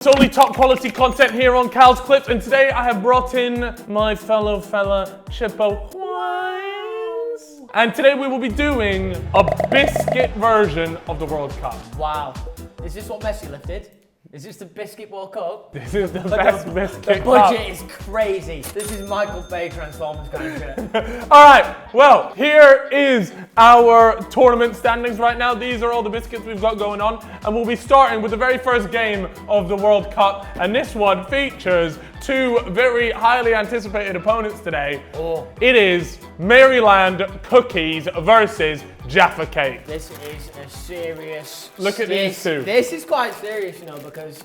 It's only top quality content here on Cal's Clips, and today I have brought in my fellow fella Chippo Wines. And today we will be doing a biscuit version of the World Cup. Wow. Is this what Messi lifted? Is this the Biscuit World Cup? This is the best biscuit The budget cup. is crazy. This is Michael Bay Transformers kind of shit. Alright, well, here is our tournament standings right now. These are all the biscuits we've got going on. And we'll be starting with the very first game of the World Cup. And this one features two very highly anticipated opponents today. Oh. It is Maryland Cookies versus Jaffa Cake. This is a serious... Look at these two. This is quite serious, you know, because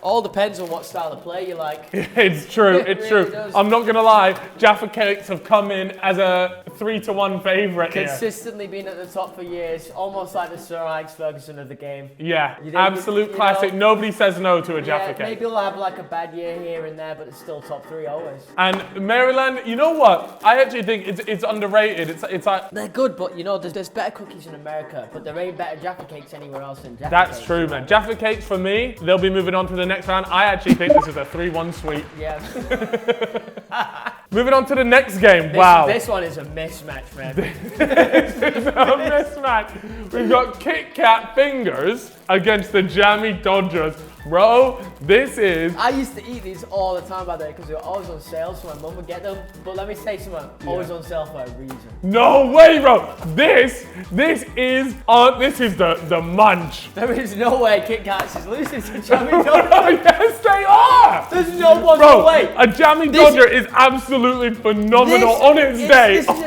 all depends on what style of play you like. It's true, It it's really true. does. I'm not gonna lie, Jaffa Cakes have come in as a 3-1 favourite here. Consistently been at the top for years, almost like the Sir Alex Ferguson of the game. Yeah, You absolute know, classic. Nobody says no to a Jaffa Yeah, Cake. maybe he'll have like a bad year here and there, but it's still top three always. And Maryland, you know what? I actually think it's underrated. It's like... They're good, but you know, there's better cookies in America, but there ain't better Jaffa Cakes anywhere else than Jaffa That's Cakes. true, man. Jaffa Cakes, for me, they'll be moving on to the next round. I actually think this is a 3-1 sweep. Yeah. Moving on to the next game. Wow. This one is a mismatch, man. This is a mismatch. We've got Kit Kat Fingers against the Jammy Dodgers. Bro, this is... I used to eat these all the time, by the way, because they were always on sale, so my mum would get them. But let me say something, always on sale for a reason. No way, bro. This is the munch. There is no way Kit Kats is losing to Jammy Dodger. Yes, they are. There's no one Bro, way. a Jammy Dodger is absolutely phenomenal on its day. On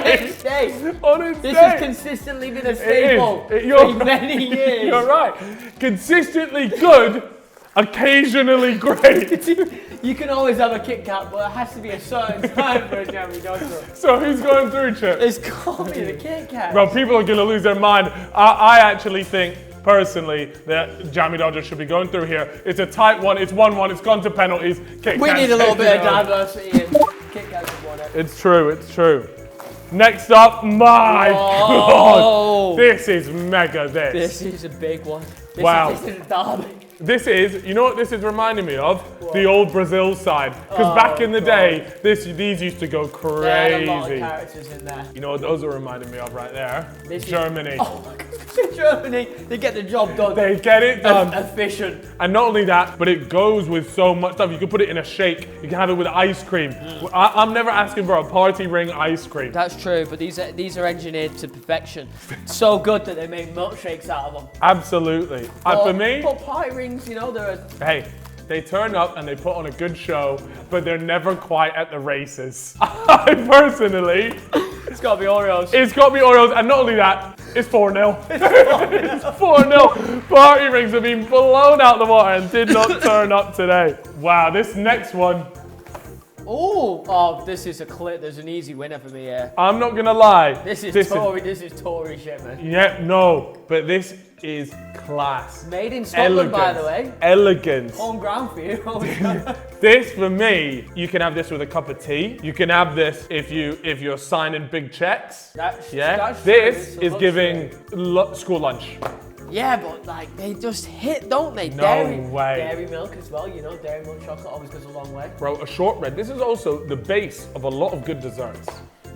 its day. On its This day. has consistently been a staple for many years. You're right. Consistently good, occasionally great. You can always have a Kit Kat, but it has to be a certain time for a Jammy Dodger. So who's going through, Chip? It's got to be the Kit Kat. Bro, people are going to lose their mind. I actually think, personally, that Jammy Dodger should be going through here. It's a tight one. It's 1-1. It's gone to penalties. Kit We Kat's need a little bit of taking it on. diversity in Kit Kats have won it. It's true, it's true. Next up, my God. This is mega, This is a big one. Wow. This is a derby. This is, you know what this is reminding me of? The old Brazil side. Because back in the day, these used to go There are a lot of crazy. characters in there. You know what those are reminding me of right there? This is- Germany. Oh my God. Germany, they get the job done. They get it done. Efficient. And not only that, but it goes with so much stuff. You can put it in a shake. You can have it with ice cream. I'm never asking for a party ring ice cream. That's true, but these are engineered to perfection. So good that they make milkshakes out of them. Absolutely. And for me, But party rings, you know, they're hey, they turn up and they put on a good show, but they're never quite at the races. I personally, it's got to be Oreos. it's got to be Oreos, and not only that, it's 4-0. It's 4-0. Party rings have been blown out the water and did not turn up today. Wow, this next one, Oh, this is a clip. There's an easy winner for me here. I'm not gonna lie. This is Tory shit, man. Yeah, no, but this is class. Made in Scotland, Elegance. by the way. Elegance. Home ground for you. This for me, you can have this with a cup of tea. You can have this if you're signing big checks. That's This true. It's a is giving school lunch. Yeah, but like they just hit, don't they? No way. Dairy milk as well, you know. Dairy milk chocolate always goes a long way. Bro, a shortbread. This is also the base of a lot of good desserts.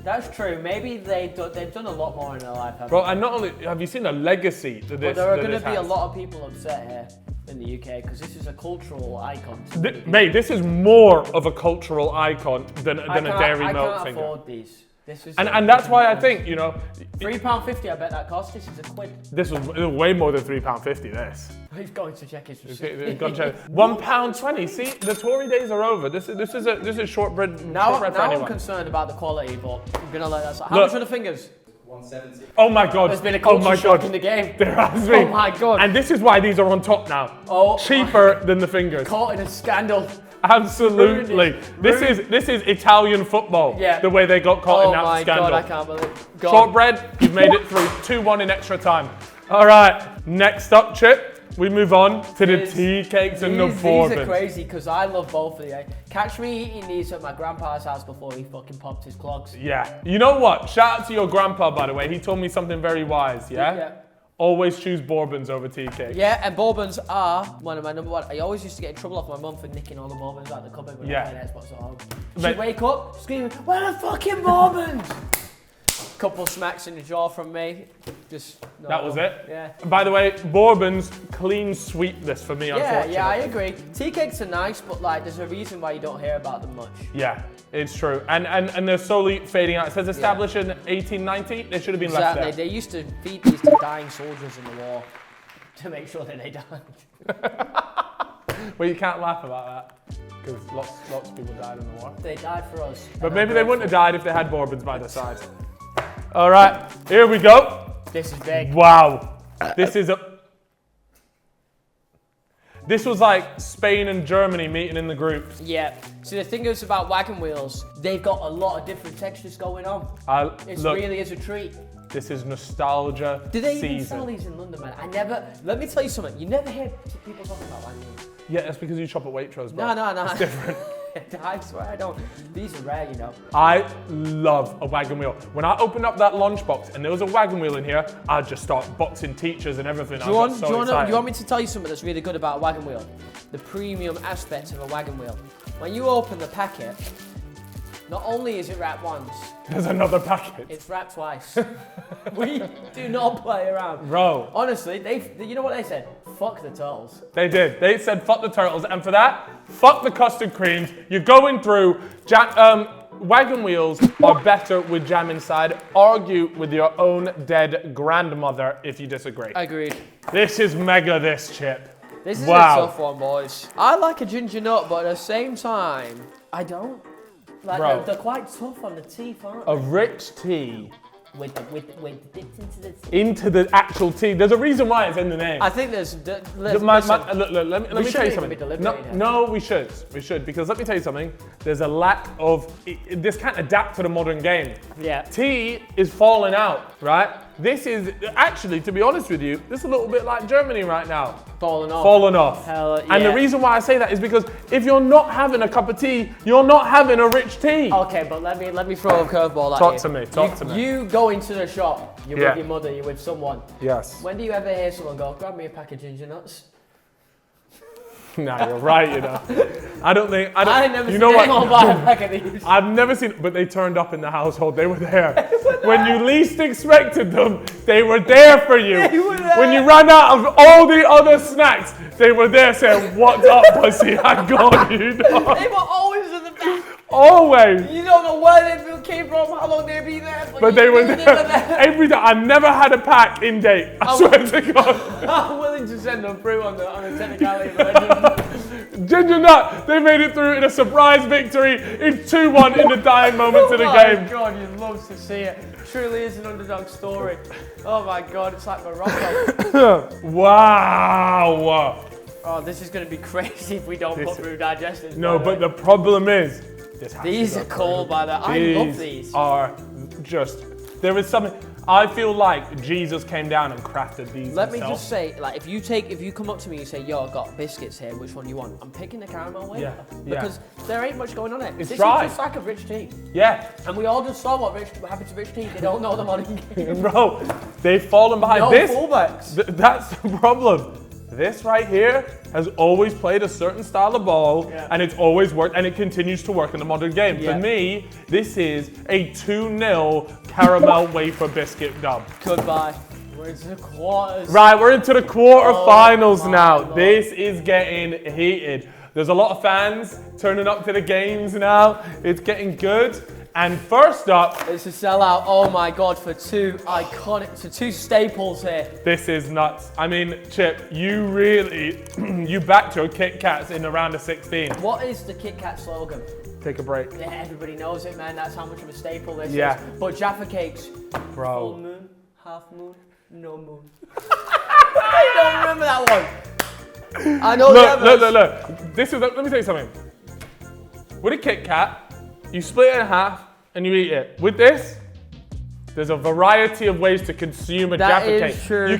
That's true. Maybe they've done a lot more in their life. Bro, and not only have you seen the legacy to this? But there are that going to this be a has? lot of people upset here in the UK because this is a cultural icon. Mate, this is more of a cultural icon than a dairy milk I can't finger. afford these. This is And that's why I think, you know, £3.50. I bet that cost. This is a quid. this was way more than £3.50. This. He's going to check his receipt. £1.20. See, the Tory days are over. This is shortbread. Now shortbread for I'm anyone. concerned about the quality, but I'm gonna let that slide. How Look. much are the fingers? 170. Oh my God. There's been a Oh culture my shock God. in the game. There has been. Oh my God. And this is why these are on top now. Oh, Cheaper than the fingers. Caught in a scandal. Absolutely. This is Italian football. Yeah. The way they got caught in Oh that my scandal. God, I can't believe it. Go on. Shortbread, you've made it through 2-1 in extra time. All right, next up, Chip. We move on to the tea cakes and the These are bourbon. crazy because I love both of these. Catch me eating these at my grandpa's house before he fucking popped his clogs. Yeah. You know what? Shout out to your grandpa, by the way. He told me something very wise, yeah? Always choose bourbons over tea cakes. Yeah, and bourbons are one of my number one. I always used to get in trouble off my mum for nicking all the bourbons out of the cupboard when I played Xbox at home. She'd wake up screaming, "Where are the fucking bourbons?" Couple smacks in the jaw from me. Just no. That was it? Yeah. By the way, bourbons clean sweep this for me, unfortunately. Yeah, I agree. Tea cakes are nice, but like, there's a reason why you don't hear about them much. Yeah, it's true. And they're slowly fading out. It says established in 1890. They should have been left there. They used to feed these to dying soldiers in the war to make sure that they died. Well, you can't laugh about that because lots of people died in the war. They died for us. But maybe they wouldn't have died if they had bourbons by their side. All right, here we go. This is big. Wow. This was like Spain and Germany meeting in the groups. Yeah. See, the thing is about wagon wheels, they've got a lot of different textures going on. It really is a treat. This is nostalgia Do they season. even sell these in London, man? Let me tell you something. You never hear people talking about wagon wheels. Yeah, that's because you shop at Waitrose, bro. No. It's different. I swear I don't. These are rare, you know. I love a wagon wheel. When I opened up that lunchbox and there was a wagon wheel in here, I'd just start boxing teachers and everything. Do you want me to tell you something that's really good about a wagon wheel? The premium aspect of a wagon wheel. When you open the packet, not only is it wrapped once, there's another packet. It's wrapped twice. We do not play around. Bro. Honestly, you know what they said? Fuck the turtles. They did. They said fuck the turtles, and for that, fuck the custard creams. You're going through wagon wheels are better with jam inside. Argue with your own dead grandmother if you disagree. Agreed. This is mega this chip. This is a tough one, boys. I like a ginger nut, but at the same time, I don't. Like, bro, they're quite tough on the teeth, aren't they? A rich tea. With dipped into the tea. Into the actual tea. There's a reason why it's in the name. I think there's... Look, let me tell you something. No, we should. We should, because let me tell you something. There's a lack of... This can't adapt to the modern game. Yeah. Tea is falling out, right? This is... Actually, to be honest with you, this is a little bit like Germany right now. Falling off. Falling off. Hell, yeah. And the reason why I say that is because if you're not having a cup of tea, you're not having a rich tea. Okay, but let me throw a curveball at you. Talk to me. You go into the shop, you're with your mother, you're with someone. Yes. When do you ever hear someone go, grab me a pack of ginger nuts? Nah, you're right, you know. I never seen anyone buy a pack of these. I've never seen, but they turned up in the household. They were there. When you least expected them, they were there for you. When you ran out of all the other snacks, they were there saying, "What's up, pussy? I got you." Dog. They were always in the back. Always. You don't know where they came from, how long they'd been there. But they were there every time. I never had a pack in date. I swear to God. I'm willing to send them through on the technicality of Ginger Nut, they made it through in a surprise victory in 2-1 in the dying moments of the game. Oh my God, you'd love to see it. Truly is an underdog story. Oh my God, it's like Morocco. Wow. Oh, this is going to be crazy if we don't put through digestives. No, but the problem is, these are cool, by the way. I love these. Are just, there is something, I feel like Jesus came down and crafted these Let me just say, like, if you come up to me and you say, yo, I've got biscuits here, which one do you want? I'm picking the caramel wafer. Because there ain't much going on it. It's this dry. is just like a rich tea. Yeah. And we all just saw what happened to rich tea. They don't know the modern game. Bro, they've fallen behind. No fullbacks. That's the problem. This right here has always played a certain style of ball, and it's always worked, and it continues to work in the modern game. For me, this is a 2-0 caramel wafer biscuit dub. Goodbye. We're into the quarters. Right, we're into the quarterfinals now. Lord. This is getting heated. There's a lot of fans turning up to the games now. It's getting good. And first up, it's a sellout. Oh my God, for two staples here. This is nuts. I mean, Chip, you really, you backed your Kit Kats in the round of 16. What is the Kit Kat slogan? Take a break. Yeah, everybody knows it, man. That's how much of a staple this is. But Jaffa Cakes, bro. Full moon, half moon, no moon. I don't remember that one. I know Look. Let me tell you something. With a Kit Kat, you split it in half and you eat it. With this, there's a variety of ways to consume a Jaffa cake. True. You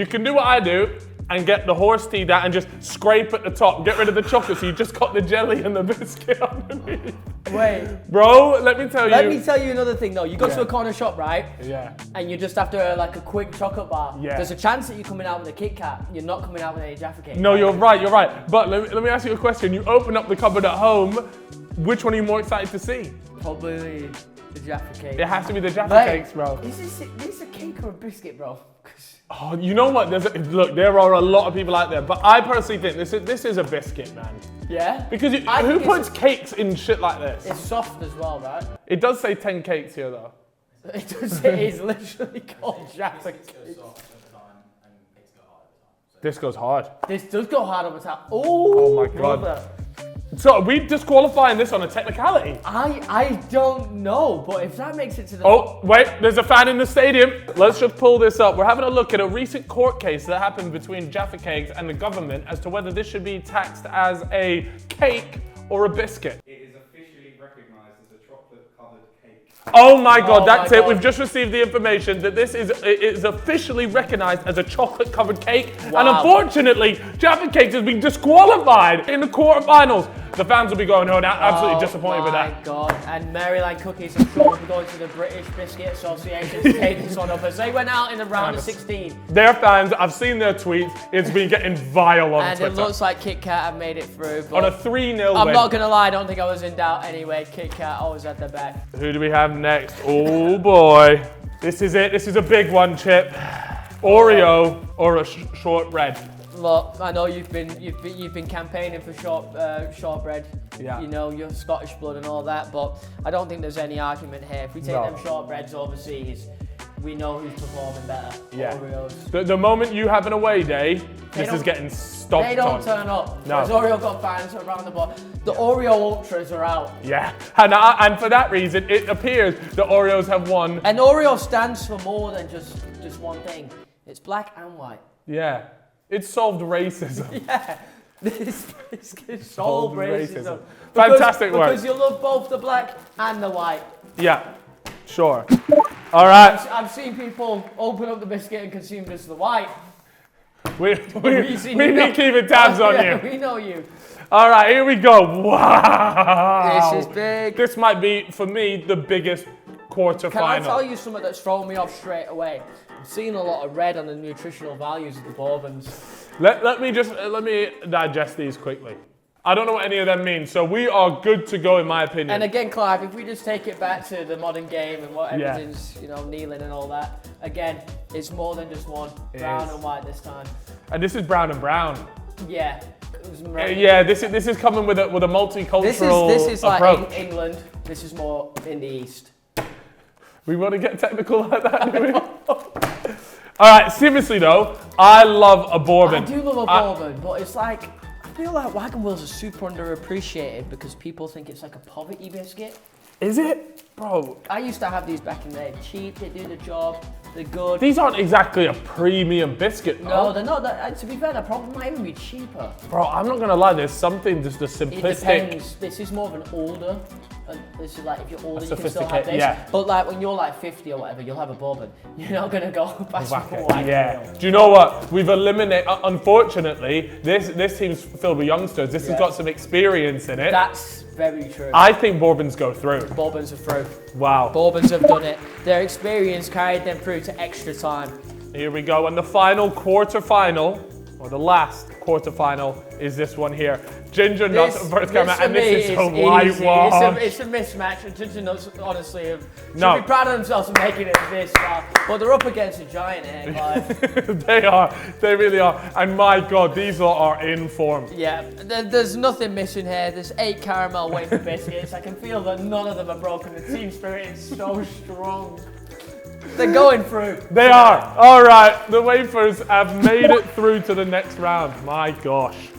can do what I do. and get the horse teeth out and just scrape at the top. Get rid of the chocolate so you just got the jelly and the biscuit underneath. Wait. Bro, let me tell you. Let me tell you another thing though. You go to a corner shop, right? Yeah. And you're just after like a quick chocolate bar. Yeah. There's a chance that you're coming out with a Kit Kat. You're not coming out with any Jaffa Cake. No, you're right. But let me ask you a question. You open up the cupboard at home, which one are you more excited to see? Probably the Jaffa Cake. It has to be the Jaffa Cakes, bro. Is this a cake or a biscuit, bro? Oh, you know what? Look, there are a lot of people out there, but I personally think this is a biscuit, man. Yeah? Because who puts cakes in shit like this? It's soft as well, right? It does say 10 cakes here, though. It does say it's literally called Jaffa Cake. This goes hard. This does go hard over top. Oh my God. Brother. So are we disqualifying this on a technicality? I don't know, but if that makes it to the... Oh, wait, there's a fan in the stadium. Let's just pull this up. We're having a look at a recent court case that happened between Jaffa Cakes and the government as to whether this should be taxed as a cake or a biscuit. It is officially recognised as a chocolate-covered cake. Oh my God, Oh that's my it. God. We've just received the information that this is officially recognized as a chocolate-covered cake. Wow. And unfortunately, Jaffa Cakes has been disqualified in the quarterfinals. The fans will be going home absolutely disappointed with that. Oh my God. And Maryland Cookies, I'm sure, will be going to the British Biscuit Association to take this one up as they went out in the round of 16. Their fans, I've seen their tweets, it's been getting vile on And Twitter. it looks like Kit Kat have made it through. But On a 3-0 I'm win. not going to lie, I don't think I was in doubt anyway. Kit Kat always at the back. Who do we have next? Oh boy. This is it. This is a big one, Chip. Oreo or a shortbread. Look, I know you've been campaigning for shortbread. Yeah. You know, your Scottish blood and all that, but I don't think there's any argument here. If we take them shortbreads overseas, we know who's performing better. Yeah. Oreos. The moment you have an away day, this is getting stomped on. They don't turn up. No. Because Oreo got fans around the board. The Oreo Ultras are out. Yeah, and for that reason, it appears the Oreos have won. And Oreo stands for more than just one thing. It's black and white. Yeah, it solved racism. Yeah. This is solved racism. Fantastic work. Because you love both the black and the white. Yeah, sure. All right. I've seen people open up the biscuit and consume just the white. We've been know. keeping tabs on Yeah, you. we know you. All right, here we go. Wow. This is big. This might be, for me, the biggest quarter Can I tell final. you something that's thrown me off straight away? I'm seeing a lot of red on the nutritional values of the bourbons. Let me digest these quickly. I don't know what any of them mean, so we are good to go in my opinion. And again, Clive, if we just take it back to the modern game and what Yeah. everything's, kneeling and all that, again, it's more than just one. Brown and white this time. And this is brown and brown. Yeah. Yeah, this is coming with a multicultural This is like approach. England. This is more in the East. We want to get technical like that, do we? All right, seriously though, I love a bourbon. I do love a bourbon, but it's like, I feel like wagon wheels are super underappreciated because people think it's like a poverty biscuit. Is it? Bro. I used to have these back in the day. Cheap, they do the job, they're good. These aren't exactly a premium biscuit though. No, they're not. To be fair, they probably might even be cheaper. Bro, I'm not gonna lie, there's something just the simplistic. It depends. This is more of an older. This is like if you're older, you can still have sophisticated, this. yeah. But like when you're like 50 or whatever, you'll have a bourbon. You're not gonna go past a Wagon, wagon yeah. wheel. Do you know what? We've eliminated. Unfortunately, this team's filled with youngsters. This has got some experience in it. That's very true. I think bourbons go through. Bourbons are through. Wow. Bourbons have done it. Their experience carried them through to extra time. Here we go, and the final quarter-final, or the last quarter-final, is this one here. Ginger nuts versus caramel, and this is a whitewash. It's a mismatch, and Ginger nuts, honestly, should No. be proud of themselves for making it this far. But they're up against a giant here, Clive. They are, they really are. And my God, these lot are in form. Yeah, there's nothing missing here. There's 8 caramel wafer biscuits. I can feel that none of them are broken. The team spirit is so strong. They're going through. They are. All right, the wafers have made it through to the next round. My gosh.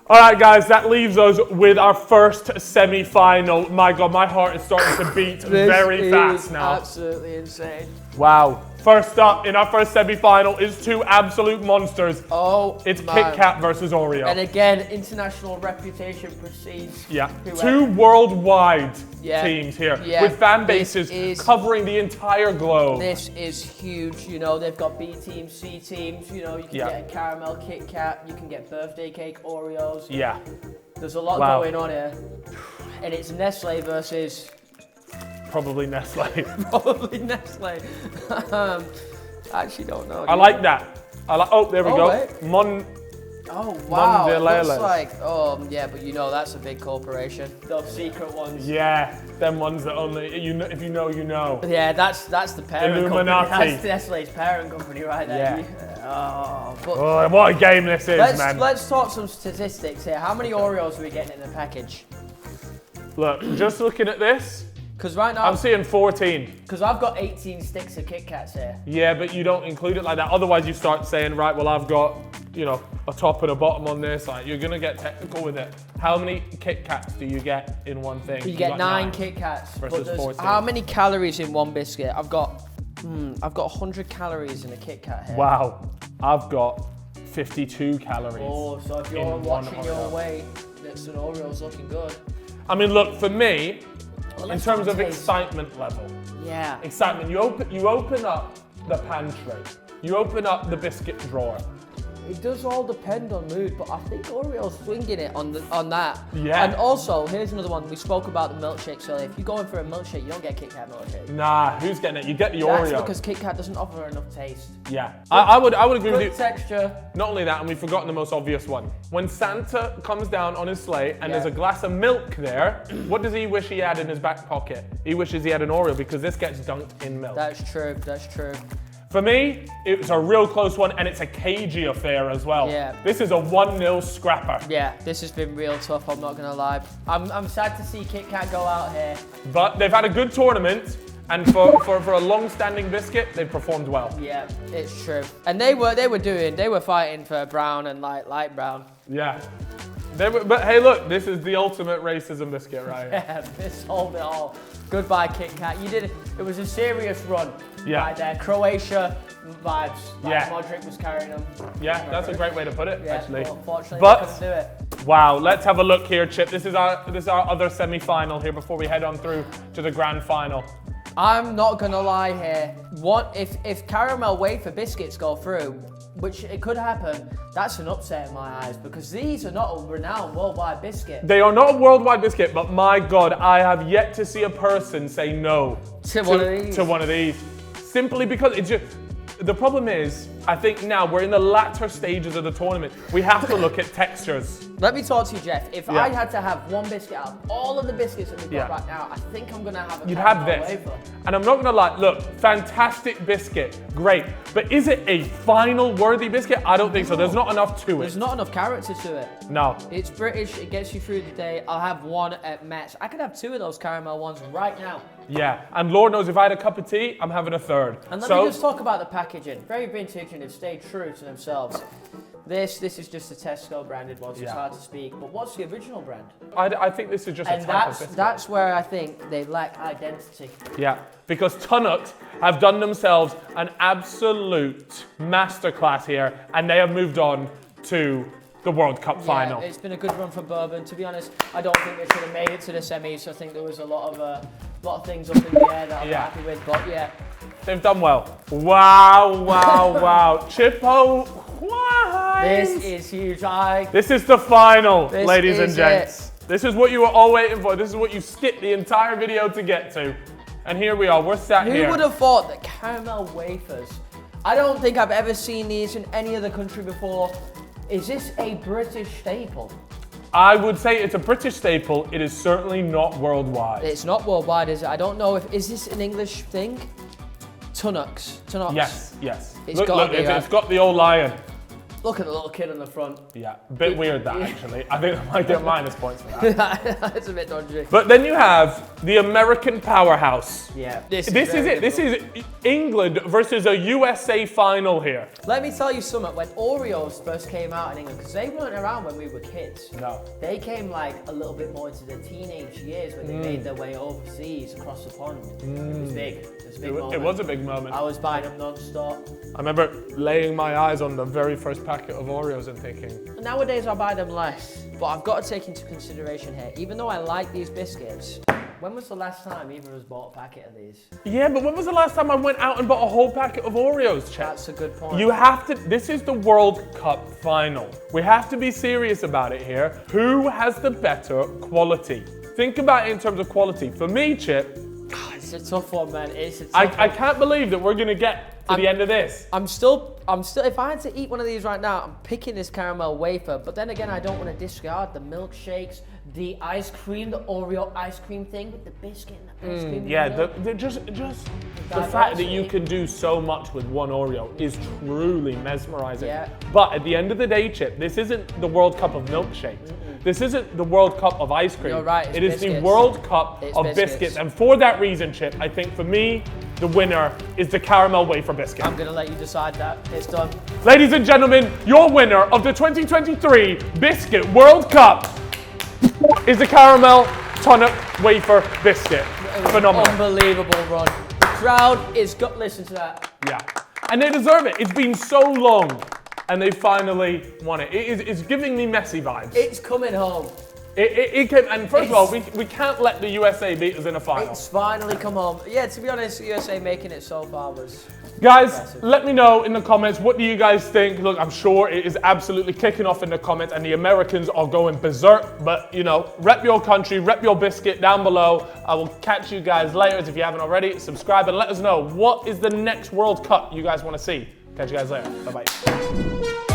All right, guys, that leaves us with our first semi-final. My God, my heart is starting to beat very fast now. Absolutely insane. Wow. First up in our first semi-final is two absolute monsters. Oh, It's man. Kit Kat versus Oreo. And again, international reputation precedes. Yeah, whoever. two worldwide Yeah. teams here Yeah. with fan This bases is- covering the entire globe. This is huge. You know, they've got B teams, C teams. You know, you can Yeah. get a caramel Kit Kat, you can get birthday cake Oreos. Yeah, There's a lot Wow. going on here. And it's Nestle versus probably Nestle. probably Nestle. I actually don't know. I like that. Oh, there we Oh, go. wait. Oh wow, it Mondelez. looks like, yeah, but you know that's a big corporation. Those secret ones. Yeah, them ones that only you know. If you know, you know. Yeah, that's the parent Illuminati. company. That's Nestle's parent company right there. Yeah. But Oh, what a game this is, man! let's talk some statistics here. How many Oreos are we getting in the package? Look, just looking at this, Because right now, I'm seeing 14. because I've got 18 sticks of Kit Kats here. Yeah, but you don't include it like that. Otherwise, you start saying, right, well, I've got, you know, a top and a bottom on this. Like, you're gonna get technical with it. How many Kit Kats do you get in one thing? You get got 9 Kit Kats. versus But there's 14. how many calories in one biscuit? I've got 100 calories in a Kit Kat here. Wow, I've got 52 calories. Oh, so if you're in one watching your Oreo. weight, that's an Oreo's looking good. I mean, look, for me, Well, in let's terms of taste. excitement level, Yeah. excitement, you open up the pantry, you open up the biscuit drawer. It does all depend on mood, but I think Oreo's swinging it on that. Yeah. And also, here's another one. We spoke about the milkshakes earlier. If you go in for a milkshake, you don't get a Kit Kat milkshake. Nah, who's getting it? You get the That's Oreo. because Kit Kat doesn't offer enough taste. Yeah, I would agree with Good you. texture. Not only that, and we've forgotten the most obvious one. When Santa comes down on his sleigh and Yeah. there's a glass of milk there, what does he wish he had in his back pocket? He wishes he had an Oreo because this gets dunked in milk. That's true. That's true. For me, it's a real close one, and it's a cagey affair as well. Yeah. This is a 1-0 scrapper. Yeah, this has been real tough. I'm not gonna lie. I'm sad to see Kit Kat go out here. But they've had a good tournament, and for a long-standing biscuit, they've performed well. Yeah, it's true. And they were fighting for brown and light brown. Yeah. But hey, look, this is the ultimate racism biscuit right here. Yeah, this sold it all. Goodbye, Kit Kat. You did it. It was a serious run. Yeah. Right there. Croatia vibes. Like Yeah. Modric was carrying them. Yeah, that's a great way to put it, Yeah, actually. but unfortunately, But- they couldn't do it. Wow, let's have a look here, Chip. This is our other semi-final here before we head on through to the grand final. I'm not gonna lie here. What if caramel wafer biscuits go through, which it could happen, that's an upset in my eyes because these are not a renowned worldwide biscuit. They are not a worldwide biscuit, but my God, I have yet to see a person say no To one of these. Simply because it's just, the problem is, I think now we're in the latter stages of the tournament. We have to look at textures. Let me talk to you, Jeff. If Yeah. I had to have one biscuit out of all of the biscuits that we've got Yeah. right now, I think I'm gonna have a You'd have caramel this. wafer. And I'm not gonna lie, look, fantastic biscuit, great. But is it a final worthy biscuit? I don't think so. There's not enough to There's it. not enough character to it. No. It's British, it gets you through the day. I'll have one at Mets. I could have 2 of those caramel ones right now. Yeah, and Lord knows if I had a cup of tea, I'm having a third. And let So, me just talk about the packaging. Very vintage and they've stayed true to themselves. This is just a Tesco branded one, so it's Yeah. hard to speak. But what's the original brand? I think this is just a And type of biscuit. that's where I think they lack identity. Yeah, because Tunnock have done themselves an absolute masterclass here, and they have moved on to the World Cup final. Yeah, it's been a good run for Bourbon. To be honest, I don't think they should have made it to the semis. I think there was a lot of things up in the air that I'm Yeah. not happy with. But yeah, They've done well. Wow, wow, wow. Chippo, this is huge. This is the final, This ladies and is gents. This is what you were all waiting for. This is what you skipped the entire video to get to. And here we are, we're sat here. Who would have thought that caramel wafers? I don't think I've ever seen these in any other country before. Is this a British staple? I would say it's a British staple. It is certainly not worldwide. It's not worldwide, is it? I don't know is this an English thing? Tunnocks. Yes, yes. It's Look, gotta look, be, it's right? got the old lion. Look at the little kid on the front. Yeah, a bit weird that actually. I think I might get minus points for that. It's a bit dodgy. But then you have the American powerhouse. Yeah. This is it. This is England versus a USA final here. Let me tell you something. When Oreos first came out in England, because they weren't around when we were kids. No. They came like a little bit more into their teenage years when they made their way overseas across the pond. It was big. It was a big moment. It was a big moment. I was buying them non-stop. I remember laying my eyes on the very first packet of Oreos and thinking. Nowadays I buy them less, but I've got to take into consideration here, even though I like these biscuits, when was the last time either of us bought a packet of these? Yeah, but when was the last time I went out and bought a whole packet of Oreos, Chet? That's a good point. You have to, this is the World Cup final. We have to be serious about it here. Who has the better quality? Think about it in terms of quality. For me, Chip, it's a tough one, man. It's a tough I one. can't believe that we're gonna get to the end of this. I'm still, if I had to eat one of these right now, I'm picking this caramel wafer, but then again, I don't want to discard the milkshakes, the ice cream, the Oreo ice cream thing with the biscuit and the ice cream. Yeah, just the fact that you can do so much with one Oreo is truly mesmerizing. Yeah. But at the end of the day, Chip, this isn't the World Cup of milkshakes. This isn't the World Cup of ice cream. You're right, it's It is biscuits. the World Cup It's of biscuits. And for that reason, Chip, I think for me, the winner is the caramel wafer biscuit. I'm gonna let you decide that. It's done. Ladies and gentlemen, your winner of the 2023 Biscuit World Cup is the caramel tonic wafer biscuit. Phenomenal. Unbelievable run. The crowd is listen to that. Yeah, and they deserve it. It's been so long, and they finally won it. It's giving me Messi vibes. It's coming home. It came, and first of all, we can't let the USA beat us in a final. It's finally come home. Yeah, to be honest, USA making it so far was... Guys, impressive. let me know in the comments, what do you guys think? Look, I'm sure it is absolutely kicking off in the comments, and the Americans are going berserk, but you know, rep your country, rep your biscuit down below. I will catch you guys later. If you haven't already, subscribe and let us know what is the next World Cup you guys want to see. Catch you guys later. Bye-bye.